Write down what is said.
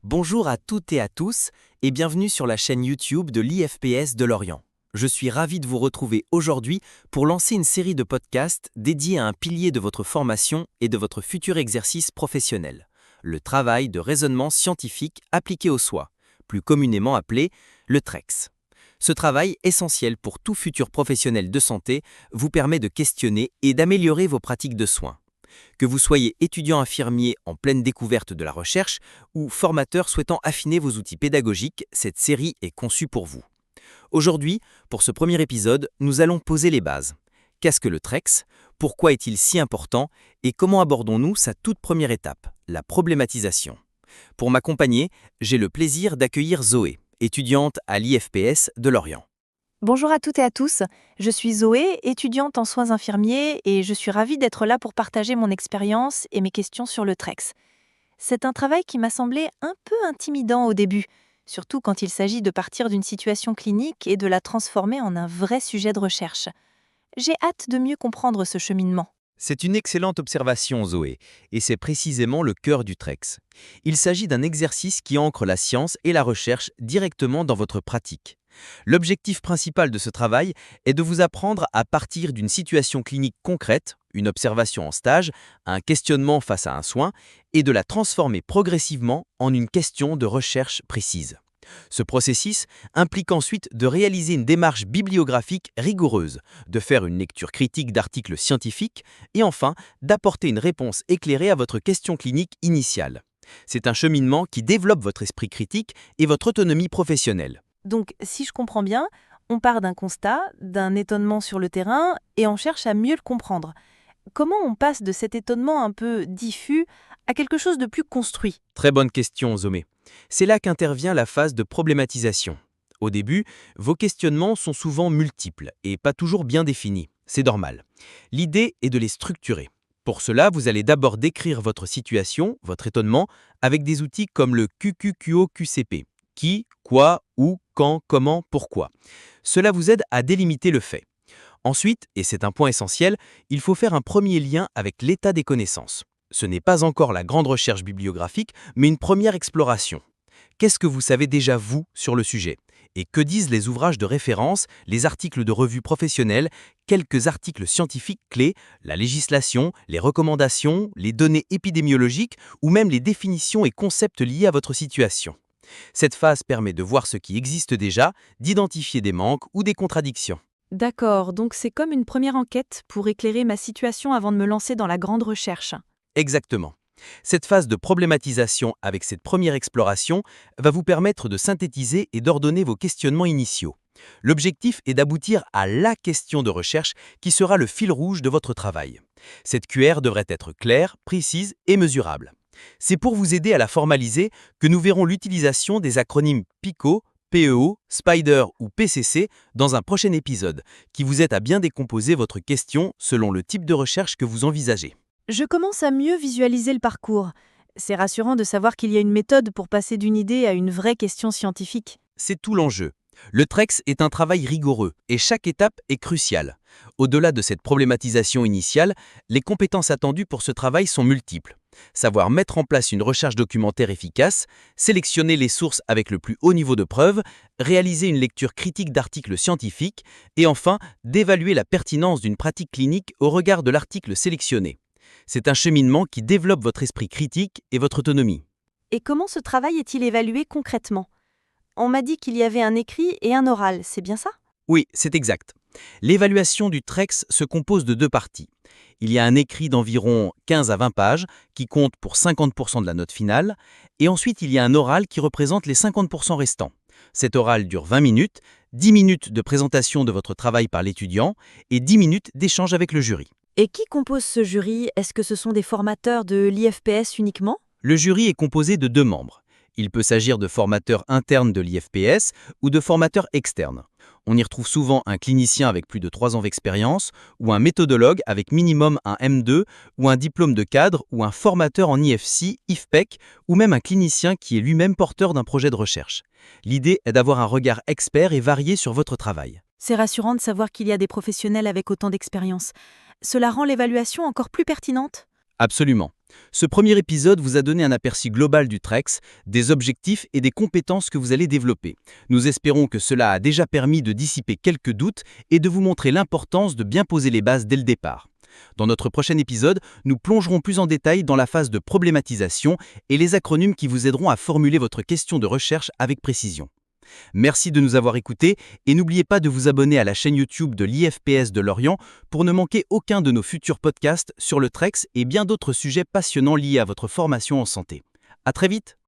Bonjour à toutes et à tous et bienvenue sur la chaîne YouTube de l'IFPS de Lorient. Je suis ravi de vous retrouver aujourd'hui pour lancer une série de podcasts dédiés à un pilier de votre formation et de votre futur exercice professionnel, le travail de raisonnement scientifique appliqué au soi, plus communément appelé le TREX. Ce travail, essentiel pour tout futur professionnel de santé, vous permet de questionner et d'améliorer vos pratiques de soins. Que vous soyez étudiant infirmier en pleine découverte de la recherche ou formateur souhaitant affiner vos outils pédagogiques, cette série est conçue pour vous. Aujourd'hui, pour ce premier épisode, nous allons poser les bases. Qu'est-ce que le TREX? Pourquoi est-il si important? Et comment abordons-nous sa toute première étape, la problématisation? Pour m'accompagner, j'ai le plaisir d'accueillir Zoé, étudiante à l'IFPS de Lorient. Bonjour à toutes et à tous, je suis Zoé, étudiante en soins infirmiers et je suis ravie d'être là pour partager mon expérience et mes questions sur le TREX. C'est un travail qui m'a semblé un peu intimidant au début, surtout quand il s'agit de partir d'une situation clinique et de la transformer en un vrai sujet de recherche. J'ai hâte de mieux comprendre ce cheminement. C'est une excellente observation, Zoé, et c'est précisément le cœur du TREX. Il s'agit d'un exercice qui ancre la science et la recherche directement dans votre pratique. L'objectif principal de ce travail est de vous apprendre à partir d'une situation clinique concrète, une observation en stage, un questionnement face à un soin, et de la transformer progressivement en une question de recherche précise. Ce processus implique ensuite de réaliser une démarche bibliographique rigoureuse, de faire une lecture critique d'articles scientifiques et enfin d'apporter une réponse éclairée à votre question clinique initiale. C'est un cheminement qui développe votre esprit critique et votre autonomie professionnelle. Donc, si je comprends bien, on part d'un constat, d'un étonnement sur le terrain et on cherche à mieux le comprendre. Comment on passe de cet étonnement un peu diffus à quelque chose de plus construit? Très bonne question, Zomé. C'est là qu'intervient la phase de problématisation. Au début, vos questionnements sont souvent multiples et pas toujours bien définis. C'est normal. L'idée est de les structurer. Pour cela, vous allez d'abord décrire votre situation, votre étonnement, avec des outils comme le QQQO-QCP. Qui, quoi, où, quand, comment, pourquoi. Cela vous aide à délimiter le fait. Ensuite, et c'est un point essentiel, il faut faire un premier lien avec l'état des connaissances. Ce n'est pas encore la grande recherche bibliographique, mais une première exploration. Qu'est-ce que vous savez déjà, vous, sur le sujet? Et que disent les ouvrages de référence, les articles de revues professionnelles, quelques articles scientifiques clés, la législation, les recommandations, les données épidémiologiques ou même les définitions et concepts liés à votre situation? Cette phase permet de voir ce qui existe déjà, d'identifier des manques ou des contradictions. D'accord, donc c'est comme une première enquête pour éclairer ma situation avant de me lancer dans la grande recherche. Exactement. Cette phase de problématisation avec cette première exploration va vous permettre de synthétiser et d'ordonner vos questionnements initiaux. L'objectif est d'aboutir à la question de recherche qui sera le fil rouge de votre travail. Cette QR devrait être claire, précise et mesurable. C'est pour vous aider à la formaliser que nous verrons l'utilisation des acronymes PICO, PEO, SPIDER ou PCC dans un prochain épisode, qui vous aide à bien décomposer votre question selon le type de recherche que vous envisagez. Je commence à mieux visualiser le parcours. C'est rassurant de savoir qu'il y a une méthode pour passer d'une idée à une vraie question scientifique. C'est tout l'enjeu. Le TREX est un travail rigoureux et chaque étape est cruciale. Au-delà de cette problématisation initiale, les compétences attendues pour ce travail sont multiples. Savoir mettre en place une recherche documentaire efficace, sélectionner les sources avec le plus haut niveau de preuve, réaliser une lecture critique d'articles scientifiques et enfin d'évaluer la pertinence d'une pratique clinique au regard de l'article sélectionné. C'est un cheminement qui développe votre esprit critique et votre autonomie. Et comment ce travail est-il évalué concrètement? On m'a dit qu'il y avait un écrit et un oral, c'est bien ça? Oui, c'est exact. L'évaluation du TREX se compose de deux parties. Il y a un écrit d'environ 15 à 20 pages qui compte pour 50% de la note finale, et ensuite il y a un oral qui représente les 50% restants. Cet oral dure 20 minutes, 10 minutes de présentation de votre travail par l'étudiant et 10 minutes d'échange avec le jury. Et qui compose ce jury? Est-ce que ce sont des formateurs de l'IFPS uniquement? Le jury est composé de deux membres. Il peut s'agir de formateurs internes de l'IFPS ou de formateurs externes. On y retrouve souvent un clinicien avec plus de 3 ans d'expérience ou un méthodologue avec minimum un M2 ou un diplôme de cadre ou un formateur en IFC, IFPEC ou même un clinicien qui est lui-même porteur d'un projet de recherche. L'idée est d'avoir un regard expert et varié sur votre travail. C'est rassurant de savoir qu'il y a des professionnels avec autant d'expérience. Cela rend l'évaluation encore plus pertinente. Absolument. Ce premier épisode vous a donné un aperçu global du TREX, des objectifs et des compétences que vous allez développer. Nous espérons que cela a déjà permis de dissiper quelques doutes et de vous montrer l'importance de bien poser les bases dès le départ. Dans notre prochain épisode, nous plongerons plus en détail dans la phase de problématisation et les acronymes qui vous aideront à formuler votre question de recherche avec précision. Merci de nous avoir écoutés et n'oubliez pas de vous abonner à la chaîne YouTube de l'IFPS de Lorient pour ne manquer aucun de nos futurs podcasts sur le TREX et bien d'autres sujets passionnants liés à votre formation en santé. À très vite!